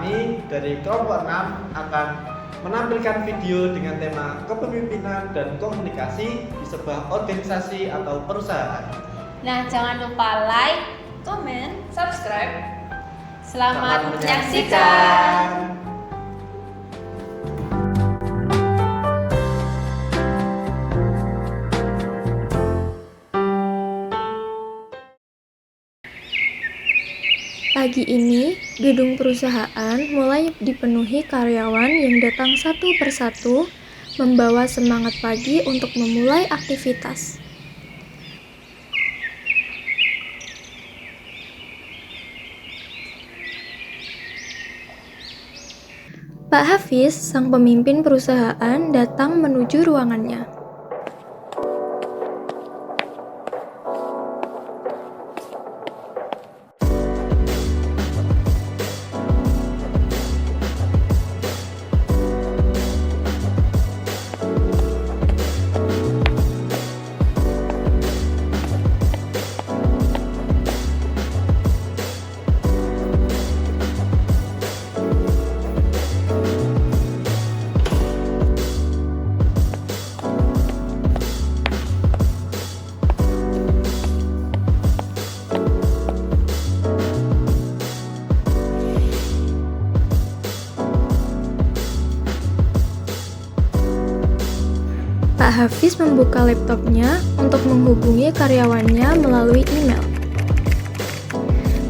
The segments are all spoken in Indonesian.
kami dari kelompok 6 akan menampilkan video dengan tema kepemimpinan dan komunikasi di sebuah organisasi atau perusahaan. Nah, jangan lupa like, comment, subscribe. Selamat menyaksikan. Pagi ini, gedung perusahaan mulai dipenuhi karyawan yang datang satu persatu, membawa semangat pagi untuk memulai aktivitas. Pak Hafiz, sang pemimpin perusahaan, datang menuju ruangannya. Pak Hafiz membuka laptopnya untuk menghubungi karyawannya melalui email.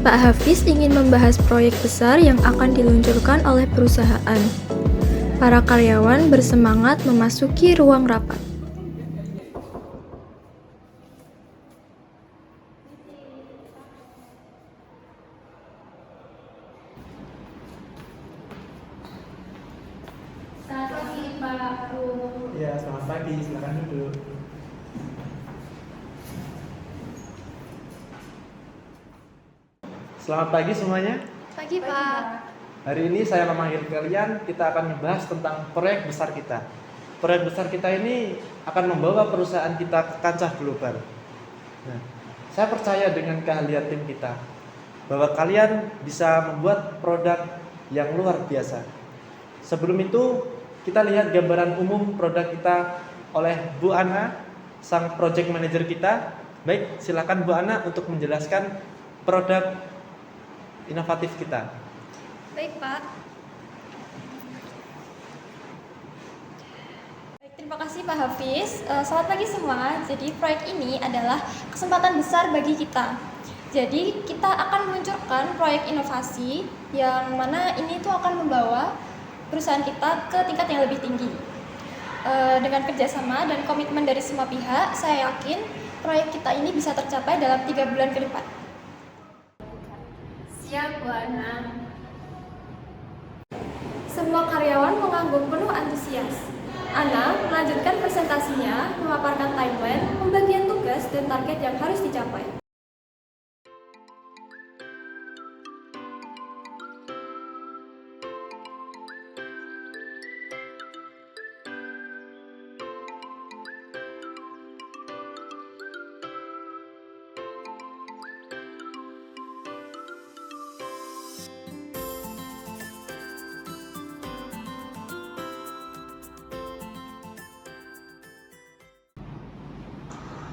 Pak Hafiz ingin membahas proyek besar yang akan diluncurkan oleh perusahaan. Para karyawan bersemangat memasuki ruang rapat. Selamat pagi, Pak. Ya, selamat pagi, silakan duduk. Selamat pagi semuanya. Pagi, Pak. Hari ini saya memanggil kalian, kita akan membahas tentang proyek besar kita. Proyek besar kita ini akan membawa perusahaan kita ke kancah global. Nah, saya percaya dengan keahlian tim kita bahwa kalian bisa membuat produk yang luar biasa. Sebelum itu, kita lihat gambaran umum produk kita oleh Bu Ana, sang project manager kita. Baik, silakan Bu Ana untuk menjelaskan produk inovatif kita. Baik, Pak. Baik, terima kasih Pak Hafiz. Selamat pagi semua. Jadi proyek ini adalah kesempatan besar bagi kita. Jadi kita akan meluncurkan proyek inovasi yang mana ini tuh akan membawa perusahaan kita ke tingkat yang lebih tinggi. Dengan kerjasama dan komitmen dari semua pihak, saya yakin proyek kita ini bisa tercapai dalam 3 bulan ke depan. Siap, Bu Ana. Semua karyawan mengangguk penuh antusias. Ana melanjutkan presentasinya, memaparkan timeline, pembagian tugas, dan target yang harus dicapai.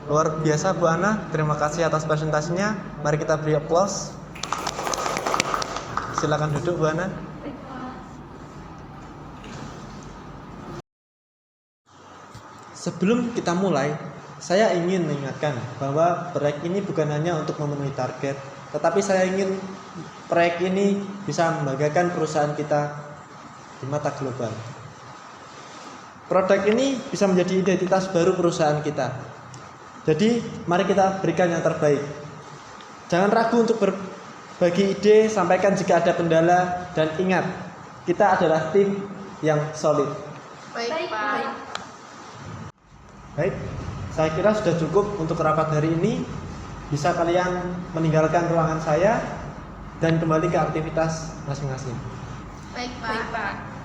Luar biasa Bu Ana, terima kasih atas presentasinya. Mari kita beri aplaus. Silakan duduk Bu Ana. Sebelum kita mulai, saya ingin mengingatkan bahwa proyek ini bukan hanya untuk memenuhi target, tetapi saya ingin proyek ini bisa membanggakan perusahaan kita di mata global. Produk ini bisa menjadi identitas baru perusahaan kita. Jadi, mari kita berikan yang terbaik. Jangan ragu untuk berbagi ide, sampaikan jika ada kendala, dan ingat, kita adalah tim yang solid. Baik, Pak. Baik, saya kira sudah cukup untuk rapat hari ini. Bisa kalian meninggalkan ruangan saya dan kembali ke aktivitas masing-masing. Baik, Pak.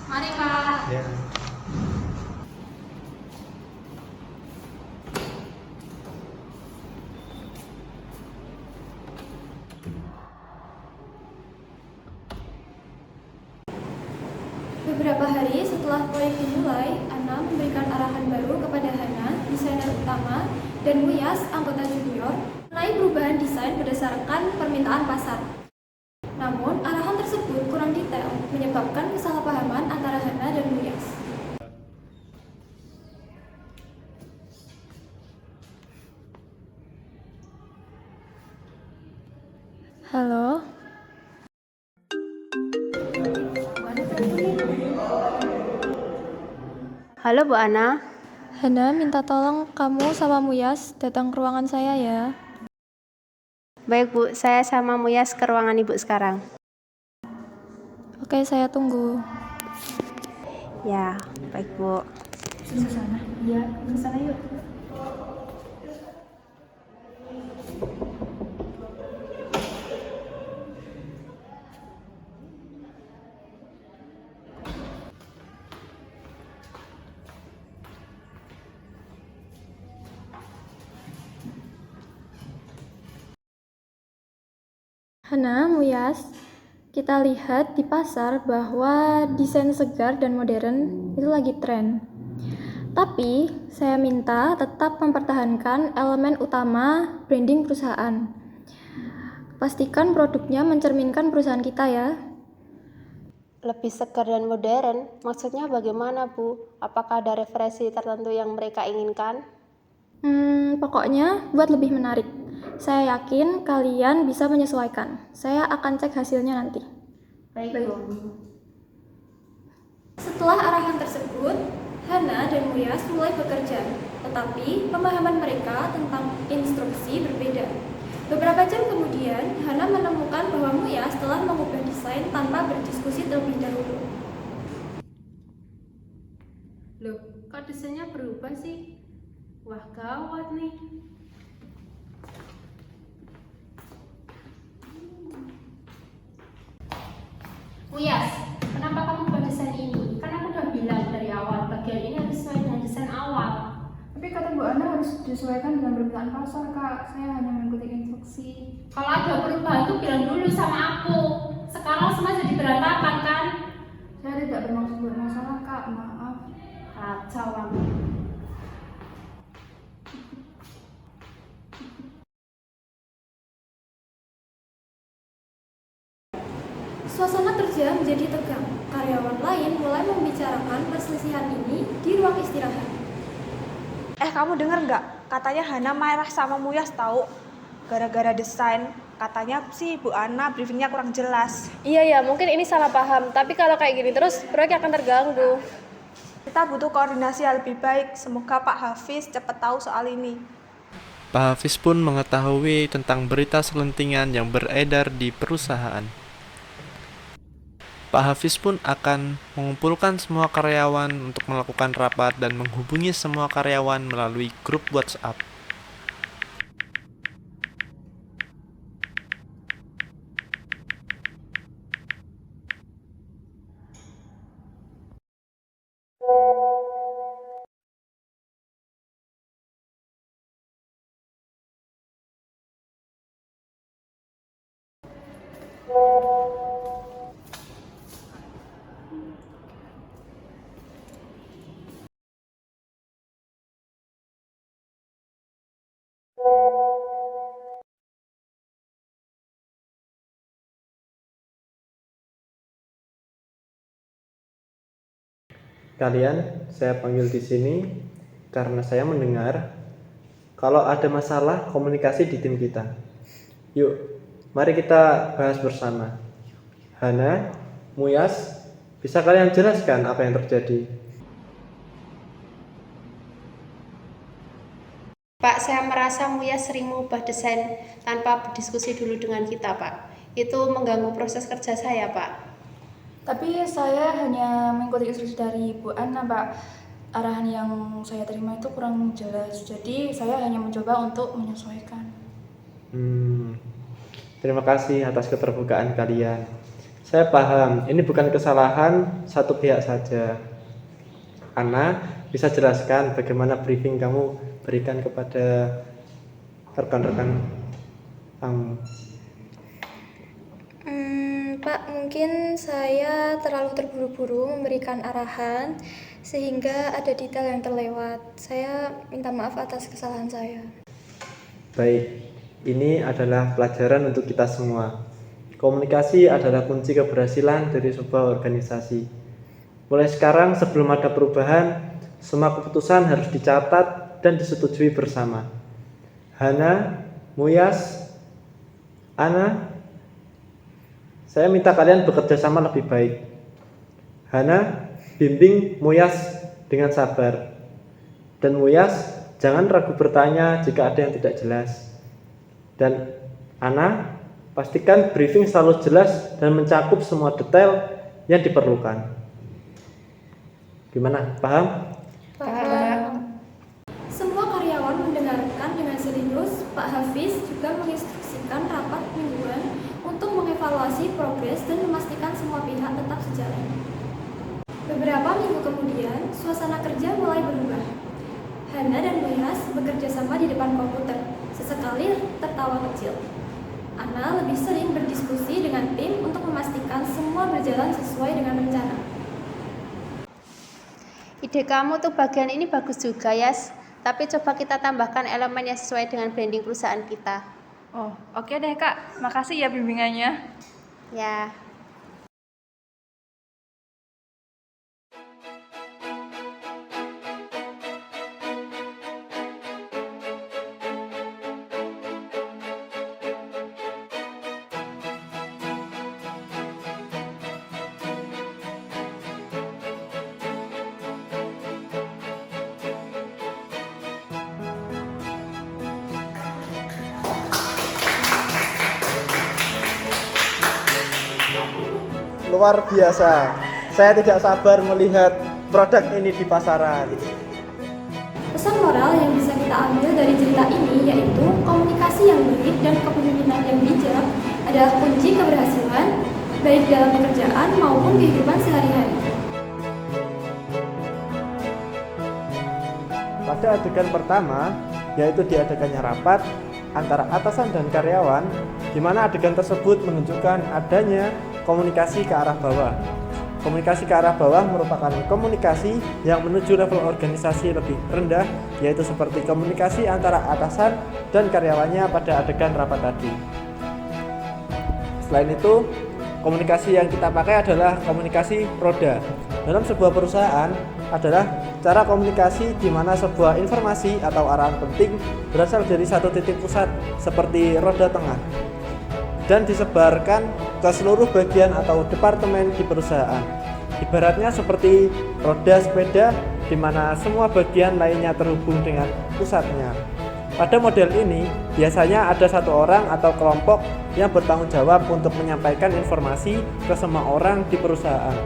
Mari, Pak. Ya. proyek dimulai, Ana memberikan arahan baru kepada Hana, desainer utama, dan Muyas, anggota junior, mengenai perubahan desain berdasarkan permintaan pasar. Namun, arahan tersebut kurang detail, menyebabkan kesalahpahaman antara Hana dan Muyas. Halo, Halo Bu Ana, Hana minta tolong kamu sama Muyas datang ke ruangan saya ya. baik Bu, saya sama Muyas ke ruangan Ibu sekarang. Oke, saya tunggu. Ya, baik Bu. Hana, Muyas, kita lihat di pasar bahwa desain segar dan modern itu lagi tren. Tapi, saya minta tetap mempertahankan elemen utama branding perusahaan. Pastikan produknya mencerminkan perusahaan kita ya. Lebih segar dan modern, maksudnya bagaimana Bu? Apakah ada referensi tertentu yang mereka inginkan? Pokoknya buat lebih menarik. Saya yakin kalian bisa menyesuaikan. Saya akan cek hasilnya nanti. Baik Bu. Setelah arahan tersebut, Hana dan Muyas mulai bekerja, tetapi pemahaman mereka tentang instruksi berbeda. Beberapa jam kemudian, Hana menemukan bahwa Muyas telah mengubah desain tanpa berdiskusi terlebih dahulu. Loh, kok desainnya berubah sih? Wah, gawat nih. Muyas, kenapa kamu buat desain ini? Kan aku udah bilang dari awal, bagian ini harus sesuai dengan desain awal. Tapi kata Bu Ana harus disesuaikan dengan permintaan pasar, Kak. Saya hanya mengikuti instruksi. Kalau ada perubahan tuh bilang dulu sama aku. Sekarang semua jadi berantakan kan? Saya tidak bermaksud bermasalah, Kak. Maaf. Kacau kamu. Suasana kerja menjadi tegang. Karyawan lain mulai membicarakan perselisihan ini di ruang istirahat. Kamu denger nggak? Katanya Hana marah sama Muyas tahu. Gara-gara desain. Katanya sih Bu Ana briefingnya kurang jelas. Iya ya, mungkin ini salah paham. Tapi kalau kayak gini terus, proyek akan terganggu. Kita butuh koordinasi yang lebih baik. Semoga Pak Hafiz cepat tahu soal ini. Pak Hafiz pun mengetahui tentang berita selentingan yang beredar di perusahaan. Pak Hafiz pun akan mengumpulkan semua karyawan untuk melakukan rapat dan menghubungi semua karyawan melalui grup WhatsApp. Kalian saya panggil di sini karena saya mendengar kalau ada masalah komunikasi di tim kita. Yuk, mari kita bahas bersama. Hana, Muyas, bisa kalian jelaskan apa yang terjadi? Pak, saya merasa Muyas sering mengubah desain tanpa berdiskusi dulu dengan kita, Pak. Itu mengganggu proses kerja saya, Pak. Tapi saya hanya mengikuti instruksi dari Bu Ana, Pak. Arahan yang saya terima itu kurang jelas. Jadi saya hanya mencoba untuk menyesuaikan. Terima kasih atas keterbukaan kalian. Saya paham, ini bukan kesalahan satu pihak saja. Ana, bisa jelaskan bagaimana briefing kamu berikan kepada rekan-rekan kamu? Pak, mungkin saya terlalu terburu-buru memberikan arahan. sehingga ada detail yang terlewat. Saya minta maaf atas kesalahan saya. Baik, ini adalah pelajaran untuk kita semua. Komunikasi adalah kunci keberhasilan dari sebuah organisasi. Mulai sekarang sebelum ada perubahan, semua keputusan harus dicatat dan disetujui bersama. Hana, Muyas, Ana, saya minta kalian bekerja sama lebih baik. Hana, bimbing Muyas dengan sabar. Dan Muyas, jangan ragu bertanya jika ada yang tidak jelas. Dan Ana, pastikan briefing selalu jelas dan mencakup semua detail yang diperlukan. Gimana? Paham? Paham. Semua karyawan mendengarkan dengan serius. Pak Hafiz juga menginstruksikan rapat mingguan untuk mengevaluasi progres dan memastikan semua pihak tetap sejalan. Beberapa minggu kemudian, suasana kerja mulai berubah. Hana dan Muyas bekerja sama di depan komputer, sesekali tertawa kecil. Ana lebih sering berdiskusi dengan tim untuk memastikan semua berjalan sesuai dengan rencana. Ide kamu tuh bagian ini bagus juga, Yas. Tapi coba kita tambahkan elemen yang sesuai dengan branding perusahaan kita. Oh, oke deh Kak. Makasih ya bimbingannya. Ya. Luar biasa. Saya tidak sabar melihat produk ini di pasaran. Pesan moral yang bisa kita ambil dari cerita ini yaitu komunikasi yang baik dan kepemimpinan yang bijak adalah kunci keberhasilan baik dalam pekerjaan maupun kehidupan sehari-hari. Pada adegan pertama, yaitu diadakannya rapat antara atasan dan karyawan, di mana adegan tersebut menunjukkan adanya komunikasi ke arah bawah. Komunikasi ke arah bawah merupakan komunikasi yang menuju level organisasi lebih rendah, yaitu seperti komunikasi antara atasan dan karyawannya pada adegan rapat tadi. Selain itu, komunikasi yang kita pakai adalah komunikasi roda. Dalam sebuah perusahaan adalah cara komunikasi di mana sebuah informasi atau arahan penting berasal dari satu titik pusat seperti roda tengah dan disebarkan ke seluruh bagian atau departemen di perusahaan. Ibaratnya seperti roda sepeda di mana semua bagian lainnya terhubung dengan pusatnya. Pada model ini, biasanya ada satu orang atau kelompok yang bertanggung jawab untuk menyampaikan informasi ke semua orang di perusahaan.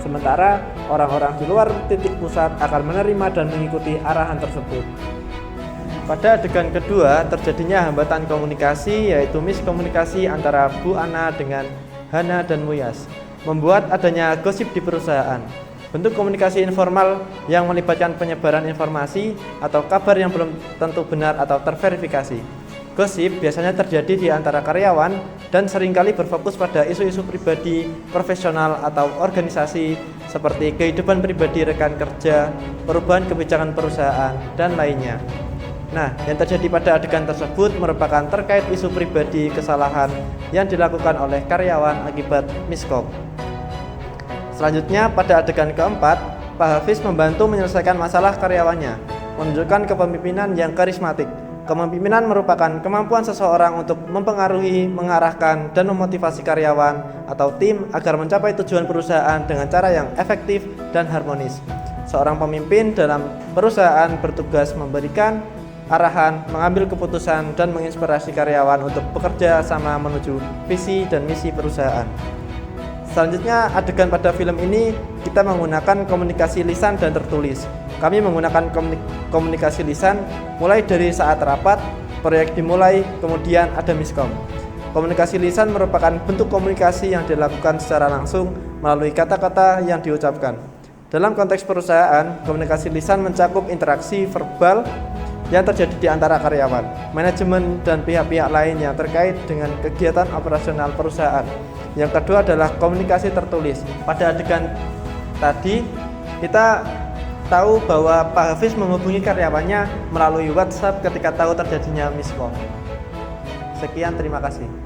Sementara orang-orang di luar titik pusat akan menerima dan mengikuti arahan tersebut. Pada adegan kedua, terjadinya hambatan komunikasi, yaitu miskomunikasi antara Bu Ana dengan Hana dan Muyas, membuat adanya gosip di perusahaan. Bentuk komunikasi informal yang melibatkan penyebaran informasi atau kabar yang belum tentu benar atau terverifikasi. Gosip biasanya terjadi di antara karyawan dan seringkali berfokus pada isu-isu pribadi, profesional, atau organisasi seperti kehidupan pribadi rekan kerja, perubahan kebijakan perusahaan, dan lainnya. Nah, yang terjadi pada adegan tersebut merupakan terkait isu pribadi kesalahan yang dilakukan oleh karyawan akibat miskom. Selanjutnya, pada adegan keempat, Pak Hafiz membantu menyelesaikan masalah karyawannya, menunjukkan kepemimpinan yang karismatik. Kepemimpinan merupakan kemampuan seseorang untuk mempengaruhi, mengarahkan, dan memotivasi karyawan atau tim agar mencapai tujuan perusahaan dengan cara yang efektif dan harmonis. Seorang pemimpin dalam perusahaan bertugas memberikan arahan, mengambil keputusan, dan menginspirasi karyawan untuk bekerja sama menuju visi dan misi perusahaan. Selanjutnya, adegan pada film ini kita menggunakan komunikasi lisan dan tertulis. Kami menggunakan komunikasi lisan mulai dari saat rapat, proyek dimulai, kemudian ada miskom. Komunikasi lisan merupakan bentuk komunikasi yang dilakukan secara langsung melalui kata-kata yang diucapkan. Dalam konteks perusahaan, komunikasi lisan mencakup interaksi verbal yang terjadi di antara karyawan, manajemen, dan pihak-pihak lain yang terkait dengan kegiatan operasional perusahaan. Yang kedua adalah komunikasi tertulis. Pada adegan tadi, kita tahu bahwa Pak Hafiz menghubungi karyawannya melalui WhatsApp ketika tahu terjadinya miskom. Sekian, terima kasih.